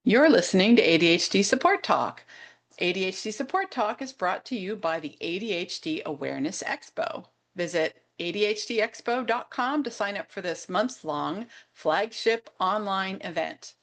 You're listening to ADHD Support Talk. ADHD Support Talk is brought to you by the ADHD Awareness Expo. Visit ADHDexpo.com to sign up for this month-long flagship online event.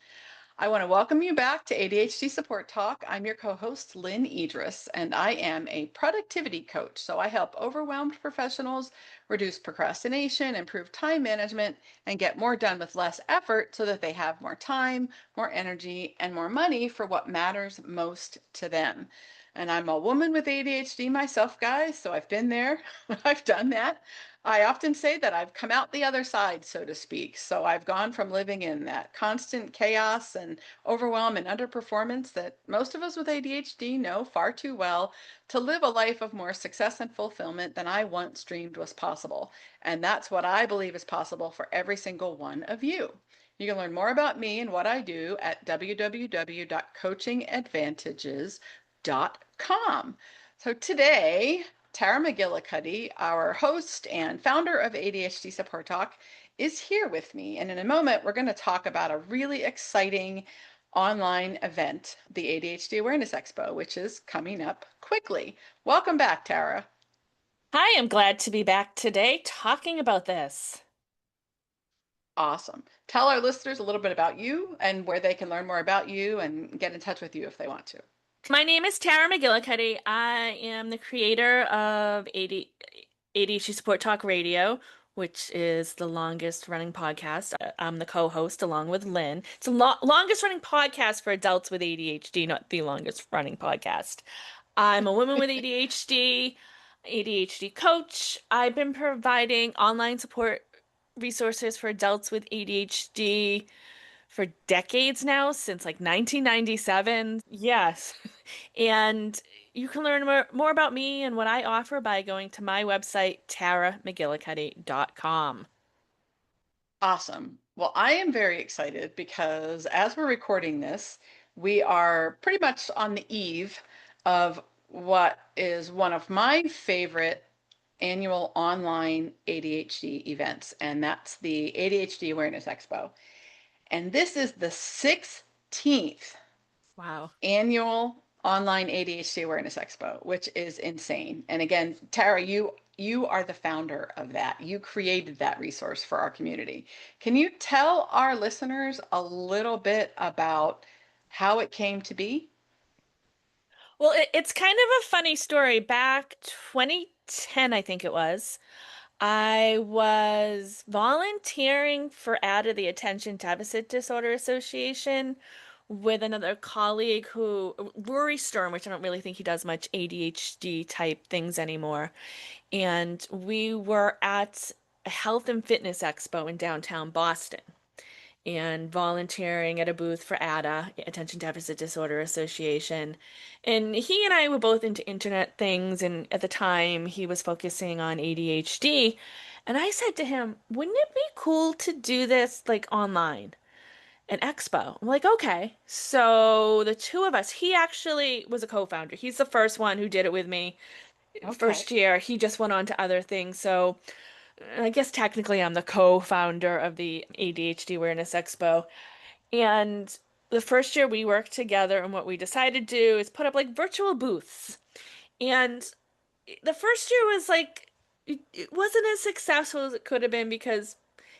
I want to welcome you back to ADHD Support Talk. I'm your co-host, Lynne Edris, and I am a productivity coach. So I help overwhelmed professionals reduce procrastination, improve time management, and get more done with less effort so that they have more time, more energy, and more money for what matters most to them. And I'm a woman with ADHD myself, guys, so I've been there. I've done that. I often say that I've come out the other side, so to speak. So I've gone from living in that constant chaos and overwhelm and underperformance that most of us with ADHD know far too well to live a life of more success and fulfillment than I once dreamed was possible. And that's what I believe is possible for every single one of you. You can learn more about me and what I do at www.coachingadvantages.com. So today, Tara McGillicuddy, our host and founder of ADHD Support Talk, is here with me. And in a moment, we're going to talk about a really exciting online event, the ADHD Awareness Expo, which is coming up quickly. Welcome back, Tara. Hi, I'm glad to be back today talking about this. Awesome. Tell our listeners a little bit about you and where they can learn more about you and get in touch with you if they want to. My name is Tara McGillicuddy. I am the creator of ADHD Support Talk Radio, which is the longest running podcast. I'm the co-host along with Lynne. It's the longest running podcast for adults with ADHD, not the longest running podcast. I'm a woman with ADHD, ADHD coach. I've been providing online support resources for adults with ADHD for decades now, since like 1997. Yes. And you can learn more about me and what I offer by going to my website, taramcgillicuddy.com. Awesome. Well, I am very excited because as we're recording this, we are pretty much on the eve of what is one of my favorite annual online ADHD events, and that's the ADHD Awareness Expo. And this is the 16th Wow. annual online ADHD Awareness Expo, which is insane. And again, Tara, you are the founder of that. You created that resource for our community. Can you tell our listeners a little bit about how it came to be? Well, it's kind of a funny story. Back 2010, I think it was, I was volunteering for ADA, the Attention Deficit Disorder Association, with another colleague who, Rory Stern, which I don't really think he does much ADHD type things anymore. And we were at a health and fitness expo in downtown Boston and volunteering at a booth for ADA, Attention Deficit Disorder Association. And he and I were both into internet things, and at the time he was focusing on ADHD. And I said to him, wouldn't it be cool to do this like online? An expo. I'm like, okay. So the two of us, he actually was a co-founder. He's the first one who did it with me. Okay. First year, he just went on to other things. So I guess technically I'm the co-founder of the ADHD Awareness Expo. And the first year we worked together, and what we decided to do is put up like virtual booths. And the first year was like, it wasn't as successful as it could have been because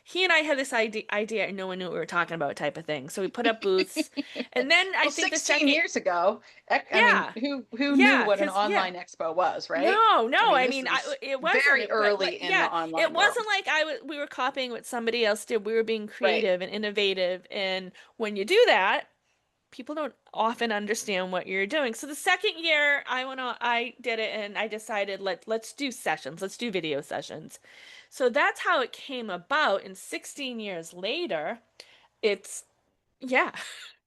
he and I had this idea and no one knew what we were talking about type of thing. So we put up booths. And then I Well, think the 16 second, years ago, I mean, yeah, who knew yeah, what an because, yeah. online expo was, right? No, I no. mean, I this mean, is it wasn't. very But early like, in the yeah, it online wasn't world. like we were copying what somebody else did. We were being Right. creative and innovative. And when you do that, people don't often understand what you're doing. So the second year, I did it, and I decided let's do sessions. Let's do video sessions. So that's how it came about. And 16 years later, it's yeah,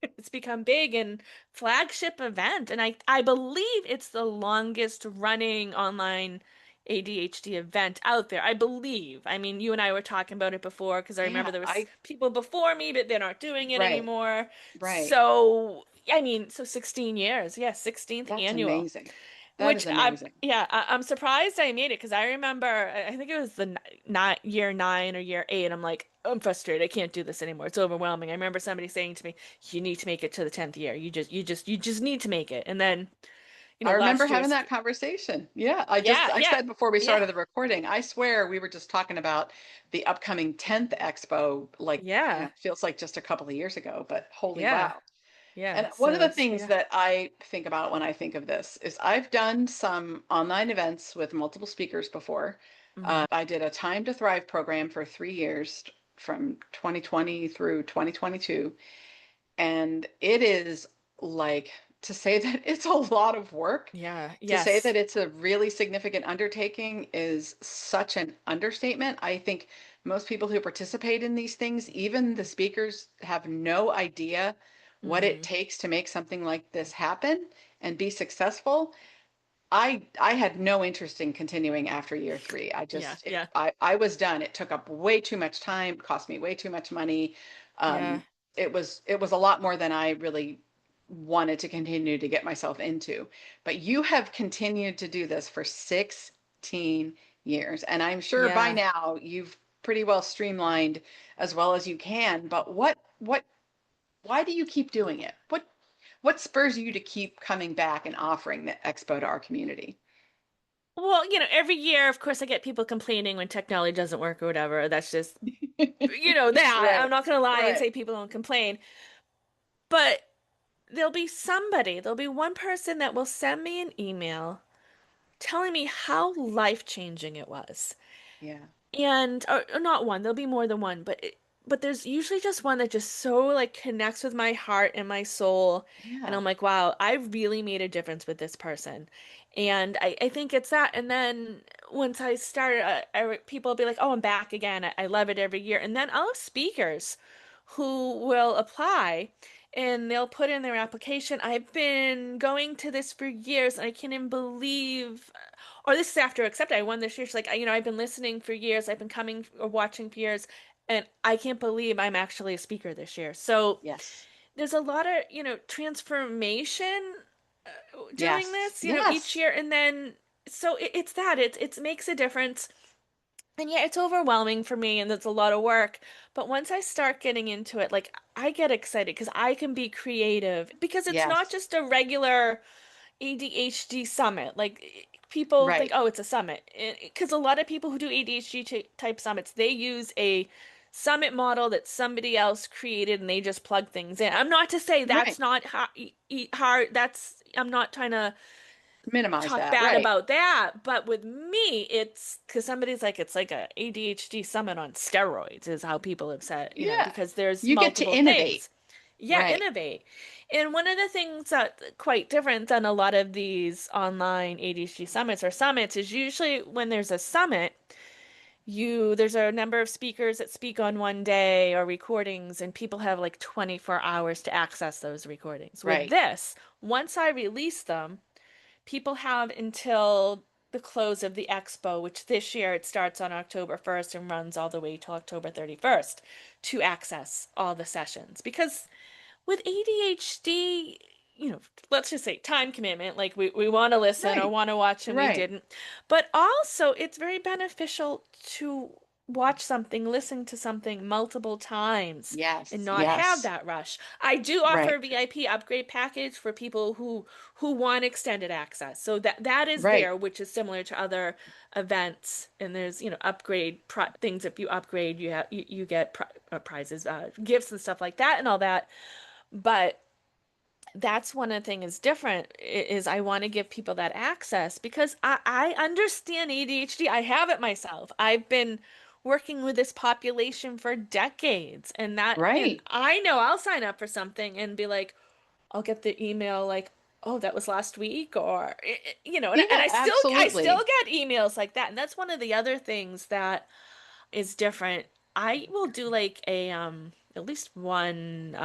it's become big and flagship event. And I believe it's the longest running online ADHD event out there. I believe. I mean, you and I were talking about it before because I remember Yeah, there was people before me, but they're not doing it right, anymore. right. So, I mean, so 16 years. Yeah, 16th That's annual. amazing. That Which is amazing. I'm surprised I made it because I remember I think it was the year 9 or year 8. I'm like, I'm frustrated. I can't do this anymore. It's overwhelming. I remember somebody saying to me, "You need to make it to the 10th year. You just need to make it." And then, I remember last having year's, that conversation. Yeah, yeah, I yeah, said before we yeah, started the recording, I swear we were just talking about the upcoming 10th Expo, like, yeah, feels like just a couple of years ago, but holy yeah, wow. yeah. And one of So the it's things that I think about when I think of this is I've done some online events with multiple speakers before. mhm. I did a Time to Thrive program for 3 years from 2020 through 2022. And it is like, to say that it's a lot of work, Yeah, to say yes, that it's a really significant undertaking is such an understatement. I think most people who participate in these things, even the speakers, have no idea what it hmm, takes to make something like this happen and be successful. I had no interest in continuing after year 3. yeah, yeah, I was done. It took up way too much time, cost me way too much money. yeah, Um, it was a lot more than I really wanted to continue to get myself into. But you have continued to do this for 16 years, and I'm sure by yeah. now you've pretty well streamlined as well as you can. But why do you keep doing it? What spurs you to keep coming back and offering the expo to our community? Well, every year, of course, I get people complaining when technology doesn't work or whatever. That's just, that. I'm Right, not gonna lie and right. say people don't complain, but there'll be one person that will send me an email telling me how life-changing it was. Yeah, And or not one, there'll be more than one, but there's usually just one that just so like connects with my heart and my soul. And yeah, I'm like, wow, I really made a difference with this person. And I think it's that. And then once I start, people will be like, oh, I'm back again. I love it every year. And then I'll have speakers who will apply and they'll put in their application. I've been going to this for years and I can't even believe or this is after except I won this year. She's like, I've been listening for years. I've been coming or watching for years, and I can't believe I'm actually a speaker this year. So yes, there's a lot of, transformation doing yes, this, each yes, year, and then so it's that it makes a difference. And yeah, it's overwhelming for me and it's a lot of work. But once I start getting into it, like I get excited because I can be creative because it's not yes, just a regular ADHD summit. Like people think, right, oh, it's a summit. Because a lot of people who do ADHD type summits, they use a summit model that somebody else created and they just plug things in. I'm not to say that's right. not hard. I'm not trying to Minimize talk that, bad right. about that. But with me, it's because somebody's like, it's like a ADHD summit on steroids, is how people have said, Yeah, because there's you get to multiple innovate, things. Yeah, right, innovate. And one of the things that's quite different than a lot of these online ADHD summits is usually when there's a summit, there's a number of speakers that speak on one day or recordings, and people have like 24 hours to access those recordings. With right, this, once I release them, people have until the close of the expo, which this year it starts on October 1st and runs all the way till October 31st, to access all the sessions. Because with ADHD, let's just say time commitment, like we want to listen or right, want to watch and we right. didn't. But also, it's very beneficial to watch something, listen to something multiple times and Yes, not have yes, that rush. I do offer right, a VIP upgrade package for people who want extended access. So that is right, there, which is similar to other events. And there's, upgrade things. If you upgrade, you get prizes, gifts and stuff like that and all that. But that's one of the things is different is I want to give people that access because I understand ADHD. I have it myself. I've been working with this population for decades and right. I know I'll sign up for something and be like, I'll get the email like, oh, that was last week or and Yeah, I still absolutely. get emails like that. And that's one of the other things that is different. I will do like a at least one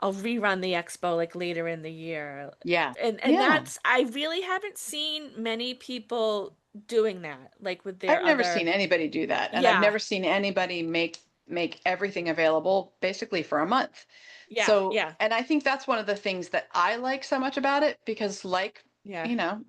I'll rerun the expo like later in the year. Yeah, And yeah. that's I really haven't seen many people doing that like with I've their never other seen anybody do that, and I've yeah. never seen anybody make everything available basically for a month. Yeah, So, yeah. and I think that's one of the things that I like so much about it because, like Yeah. you know,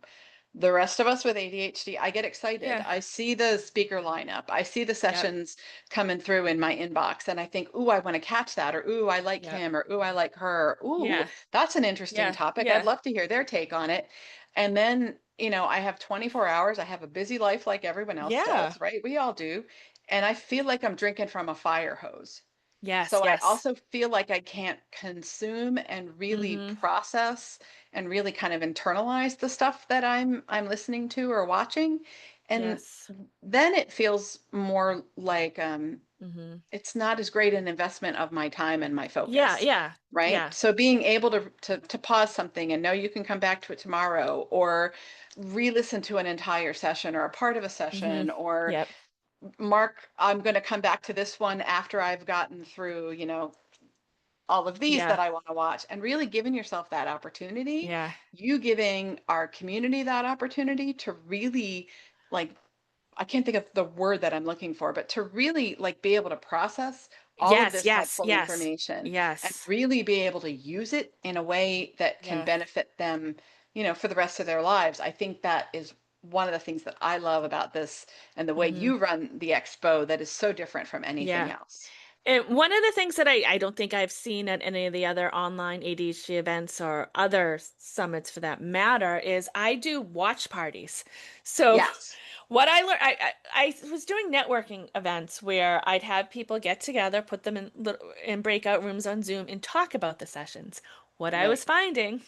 the rest of us with ADHD, I get excited. Yeah. I see the speaker lineup. I see the Yep. sessions coming through in my inbox and I think, ooh, I want to catch that, or ooh, I like Yep. him, or ooh, I like her. Ooh, Yeah. that's an interesting Yeah. topic. I'd Yeah. love to hear their take on it. And then, I have 24 hours. I have a busy life like everyone else Yeah. does, right? We all do. And I feel like I'm drinking from a fire hose. Yes. So I Yes. also feel like I can't consume and really Mm-hmm. process and really kind of internalize the stuff that I'm listening to or watching. And Yes. then it feels more like Mm-hmm. it's not as great an investment of my time and my Yeah. focus, Yeah. right? Yeah. So being able to pause something and know you can come back to it tomorrow, or re-listen to an entire session or a part of a Mm-hmm. session, or Yep. Mark, I'm going to come back to this one after I've gotten through, all of these Yeah. that I want to watch, and really giving yourself that opportunity, Yeah. you giving our community that opportunity to really, like, I can't think of the word that I'm looking for, but to really like be able to process all of Yes. this Yes. helpful Yes. information and Yes. really be able to use it in a way that can Yeah. benefit them, for the rest of their lives. I think that is one of the things that I love about this and the way Mm-hmm. you run the expo that is so different from anything Yeah. else. And one of the things that I don't think I've seen at any of the other online ADHD events or other summits for that matter is I do watch parties. So Yes. what I learned, I was doing networking events where I'd have people get together, put them in breakout rooms on Zoom and talk about the sessions. What I Right. was finding,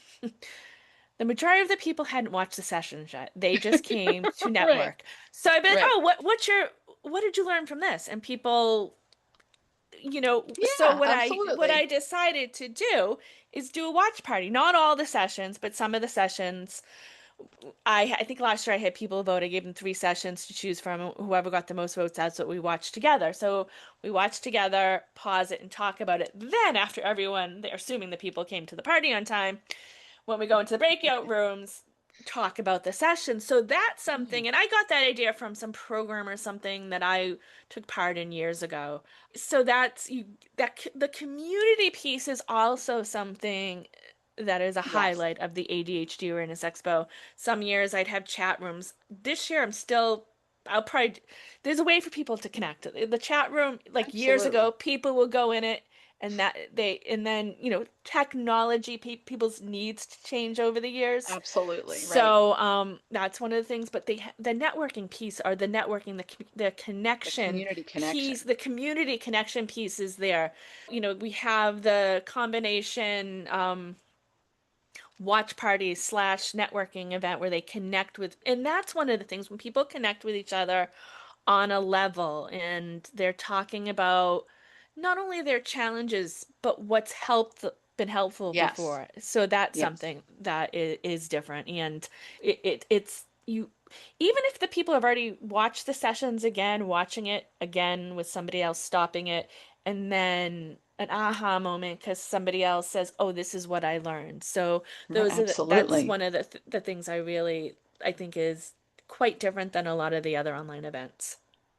the majority of the people hadn't watched the sessions yet. They just came to Right. network. So I've been, Right. oh, what did you learn from this? And people so Yeah, what I absolutely. decided to do is do a watch party. Not all the sessions, but some of the sessions. I think last year I had people vote. I gave them 3 sessions to choose from. Whoever got the most votes, that's what we watched together. So we watched together, pause it, and talk about it. Then after everyone, they're assuming the people came to the party on time, when we go into the breakout rooms, talk about the session. So that's Right. something, and I got that idea from some program or something that I took part in years ago. So that's you that the community piece is also something that is a Yes. highlight of the ADHD Awareness Expo. Some years I'd have chat rooms. This year I'm still I'll probably there's a way for people to connect. The chat room, like years ago, Absolutely. people will go in it and then technology people's needs to change over the years. Absolutely. Right. So that's one of the things, but the networking piece or the The connection community piece, connection. the community connection piece is there. We have the combination watch party slash networking event where they connect with, and that's one of the things when people connect with each other on a level and they're talking about not only their challenges, but what's been helpful Yes. before. So that's Yes. something that is different. And it's you, even if the people have already watched the sessions again, watching it again with somebody else, stopping it, and then an aha moment because somebody else says, "Oh, this is what I learned." So that's Absolutely. one of the things I think is quite different than a lot of the other online events.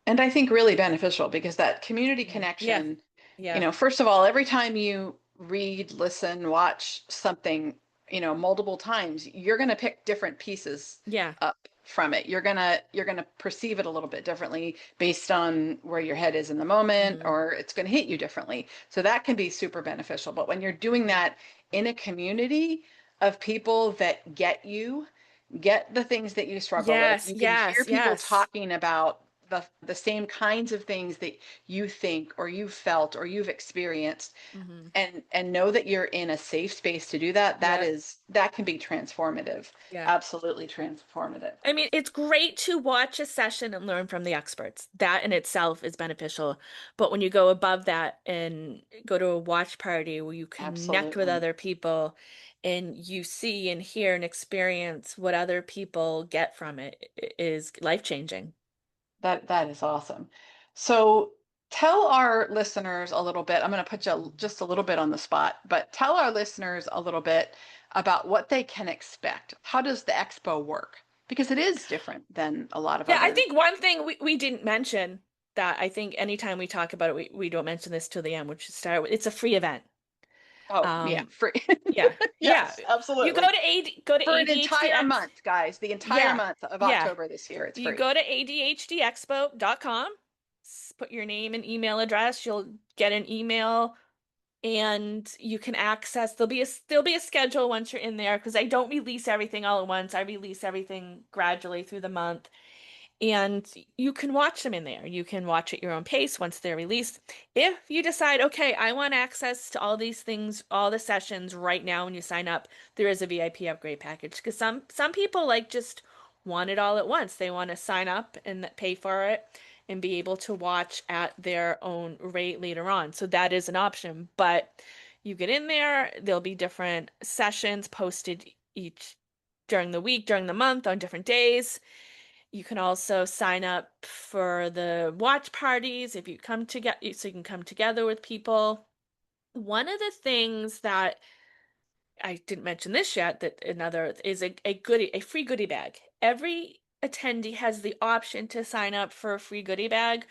And I think really beneficial because that community Yeah. Yeah. connection, Yeah. first of all, every time you read, listen, watch something, multiple times, you're going to pick different pieces Yeah. up from it. You're going to perceive it a little bit differently based on where your head is in the moment, Hmm. or it's going to hit you differently. So that can be super beneficial. But when you're doing that in a community of people that get you, get the things that you struggle with, Yes. you can hear Yes. people Yes. talking about the same kinds of things that you think or you've felt or you've experienced, Hmm. and know that you're in a safe space to do that. Yeah. That can be transformative. Yeah. Absolutely transformative. I mean, it's great to watch a session and learn from the experts. That in itself is beneficial. But when you go above that and go to a watch party where you connect with Absolutely. other people and you see and hear and experience what other people get from it is life-changing. That is awesome. So tell our listeners a little bit. I'm going to put you just a little bit on the spot, but tell our listeners a little bit about what they can expect. How does the expo work? Because it is different than a lot of Yeah, I other. think one thing we didn't mention that I think anytime we talk about it, we don't mention this till the end, which is start with it's a free event. Oh, yeah, free. Yeah, yeah. Yes, You absolutely. go to For an entire ADHDX. month, guys, the entire Yeah, month of yeah. October this year, it's You free. go to ADHDexpo.com, put your name and email address. You'll get an email and you can access there'll be a schedule once you're in there because I don't release everything all at once. I release everything gradually through the month. And you can watch them in there. You can watch at your own pace once they're released. If you decide, okay, I want access to all these things, all the sessions right now when you sign up, there is a VIP upgrade package. Because some people like just want it all at once. They want to sign up and pay for it and be able to watch at their own rate later on. So that is an option. But you get in there, there'll be different sessions posted each during the week, during the month, on different days. You can also sign up for the watch parties if you come together, so you can come together with people. One of the things that I didn't mention this yet, that another is a free goodie bag. Every attendee has the option to sign up for a free goodie bag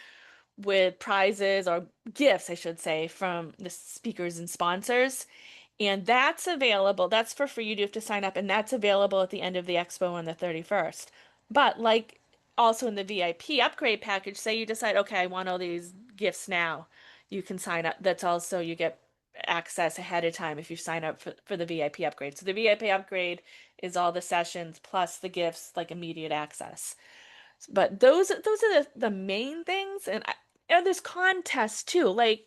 with prizes or gifts, I should say, from the speakers and sponsors. And that's available. That's for free. You do have to sign up, and that's available at the end of the expo on the 31st. But like also in the VIP upgrade package, say you decide, okay, I want all these gifts now, you can sign up. That's also, you get access ahead of time if you sign up for the VIP upgrade. So the VIP upgrade is all the sessions plus the gifts, like immediate access. But those are the main things, and there's contests too, like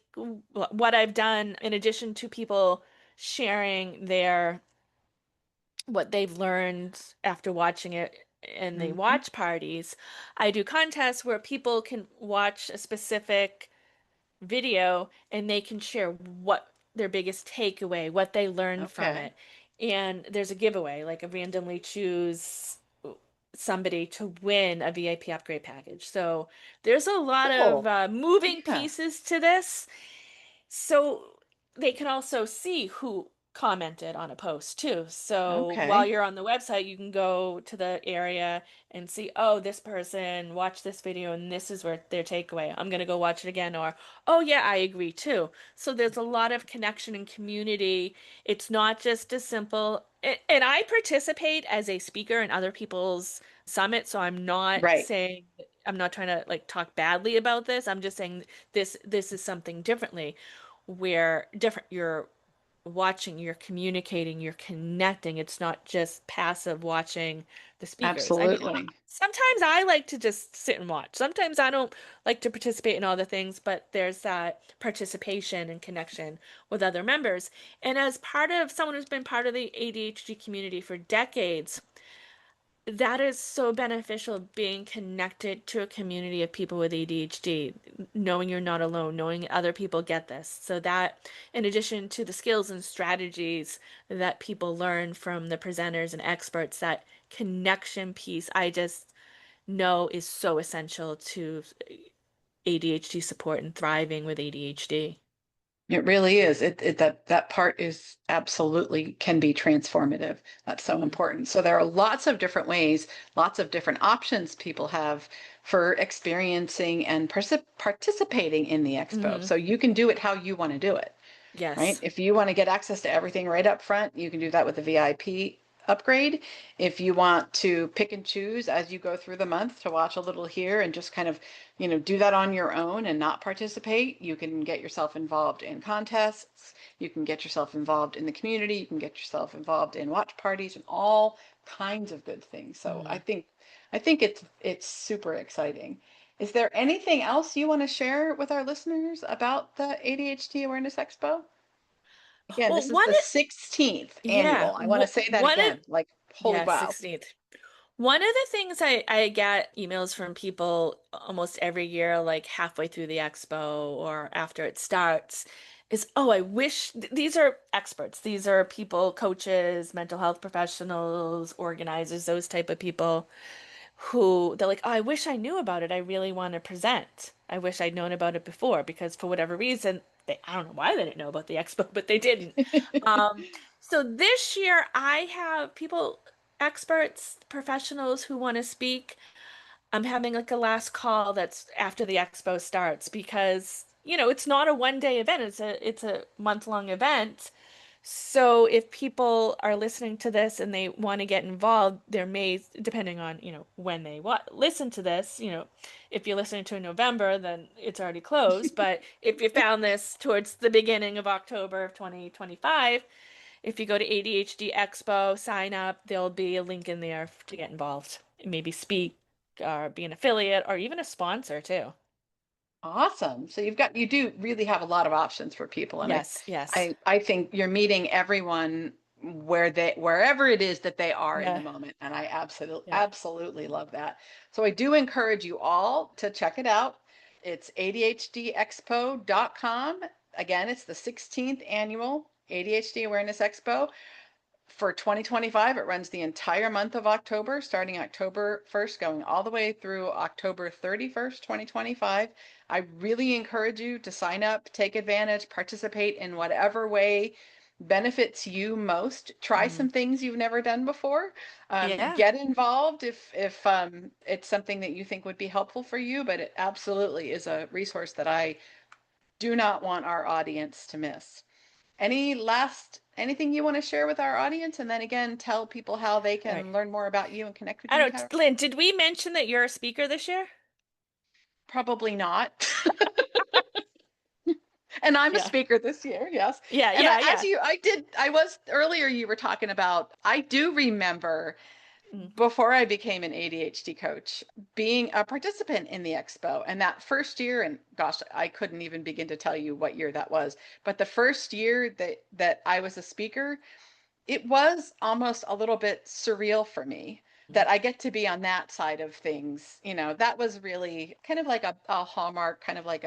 what I've done in addition to people sharing their what they've learned after watching it in the Mhm. watch parties. I do contests where people can watch a specific video and they can share what their biggest takeaway, what they learned from Okay. it. And there's a giveaway, like I randomly choose somebody to win a VIP upgrade package. So there's a lot of Cool. moving Yeah. pieces to this. So they can also see who commented on a post too. So while Okay. you're on the website, you can go to the area and see, oh, this person watched this video and this is where their takeaway. I'm gonna go watch it again, or oh yeah, I agree too. So there's a lot of connection and community. It's not just as simple. And I participate as a speaker in other people's summits, so I'm not Right. saying I'm not trying to like talk badly about this. I'm just saying this is something differently where different you're watching, you're communicating, you're connecting. It's not just passive watching the speakers. I mean, Absolutely. sometimes I like to just sit and watch. Sometimes I don't like to participate in all the things, but there's that participation and connection with other members. And as part of someone who's been part of the ADHD community for decades, that is so beneficial being connected to a community of people with ADHD, knowing you're not alone, knowing other people get this. So that, in addition to the skills and strategies that people learn from the presenters and experts, that connection piece, I just know is so essential to ADHD support and thriving with ADHD. It really is. That part is absolutely can be transformative. That's so Mm, important. So there are lots of different ways, lots of different options people have for experiencing and participating in the expo. hmm So you can do it how you want to do it. Right? Yes. If you want to get access to everything right up front, you can do that with the VIP upgrade. If you want to pick and choose as you go through the month to watch a little here and just kind of, do that on your own and not participate, you can get yourself involved in contests. You can get yourself involved in the community. You can get yourself involved in watch parties and all kinds of good things. So I hmm think I think it's super exciting. Is there anything else you want to share with our listeners about the ADHD Awareness Expo? Again, Well, this is the 16th yeah, annual. I want to say that one of, again. Like, holy yeah, wow. 16th. One of the things I get emails from people almost every year, like halfway through the expo or after it starts, is, oh, I wish these are experts. These are people, coaches, mental health professionals, organizers, those type of people who they're like, oh, I wish I knew about it. I really want to present. I wish I'd known about it before because for whatever reason, I don't know why they didn't know about the expo, but they didn't. Um, so this year I have people, experts, professionals who want to speak. I'm having like a last call that's after the expo starts because, it's not a one day event. It's a month-long event. So if people are listening to this and they want to get involved, there may, depending on, when they listen to this, if you're listening to in November, then it's already closed. But if you found this towards the beginning of October of 2025, if you go to ADHD Expo, sign up, there'll be a link in there to get involved. Maybe speak or be an affiliate or even a sponsor too. Awesome. So you do really have a lot of options for people. And Yes, yes. I think you're meeting everyone wherever it is that they are in the Yeah, moment. And I yeah. absolutely love that. So I do encourage you all to check it out. It's ADHDexpo.com. Again, it's the 16th annual ADHD Awareness Expo for 2025. It runs the entire month of October, starting October 1st, going all the way through October 31st, 2025. I really encourage you to sign up, take advantage, participate in whatever way benefits you most. Try Hmm. some things you've never done before. Yeah, Get involved if it's something that you think would be helpful for you, but it absolutely is a resource that I do not want our audience to miss. Anything you want to share with our audience? And then again, tell people how they all right. can learn more about you and connect with I you, don't Tara? know, Lynn, did we mention that you're a speaker this year? Probably not. And I'm a Yeah. speaker this year, yes. Yeah, And yeah, as yeah. I was earlier, you were talking about, I do remember Mm. before I became an ADHD coach, being a participant in the expo. And that first year, and gosh, I couldn't even begin to tell you what year that was, but the first year that I was a speaker, it was almost a little bit surreal for me Mm. that I get to be on that side of things. That was really kind of like a hallmark, kind of like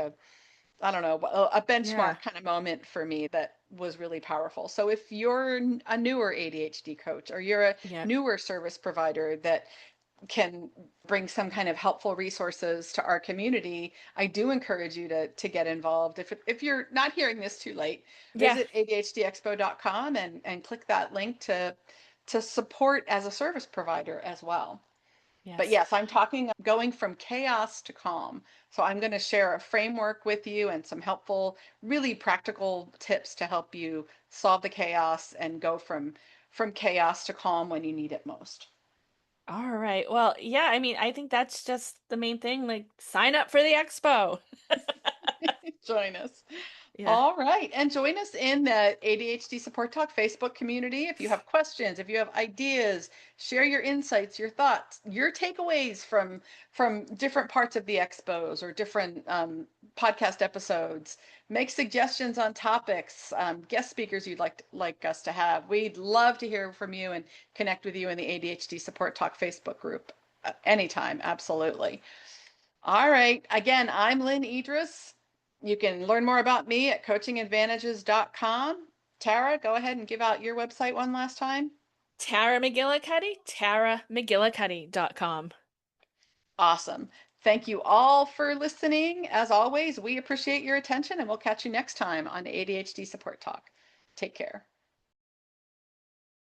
I don't know, a Yeah, benchmark kind of moment for me that was really powerful. So if you're a newer ADHD coach or you're a yeah, newer service provider that can bring some kind of helpful resources to our community, I do encourage you to get involved. If you're not hearing this too late, yeah, visit ADHDexpo.com and click that link to support as a service provider as well. But yes. yes, I'm talking going from chaos to calm. So I'm going to share a framework with you and some helpful, really practical tips to help you solve the chaos and go from chaos to calm when you need it most. All right. Well, yeah, I mean, I think that's just the main thing. Like, sign up for the expo. Join us. Yeah. All right. And join us in the ADHD Support Talk Facebook community. If you have questions, if you have ideas, share your insights, your thoughts, your takeaways from different parts of the expos or different podcast episodes. Make suggestions on topics, guest speakers you'd like us to have. We'd love to hear from you and connect with you in the ADHD Support Talk Facebook group anytime. Absolutely. All right. Again, I'm Lynne Edris. You can learn more about me at coachingadvantages.com. Tara, go ahead and give out your website one last time. Tara McGillicuddy, taramcgillicuddy.com. Awesome. Thank you all for listening. As always, we appreciate your attention and we'll catch you next time on ADHD Support Talk. Take care.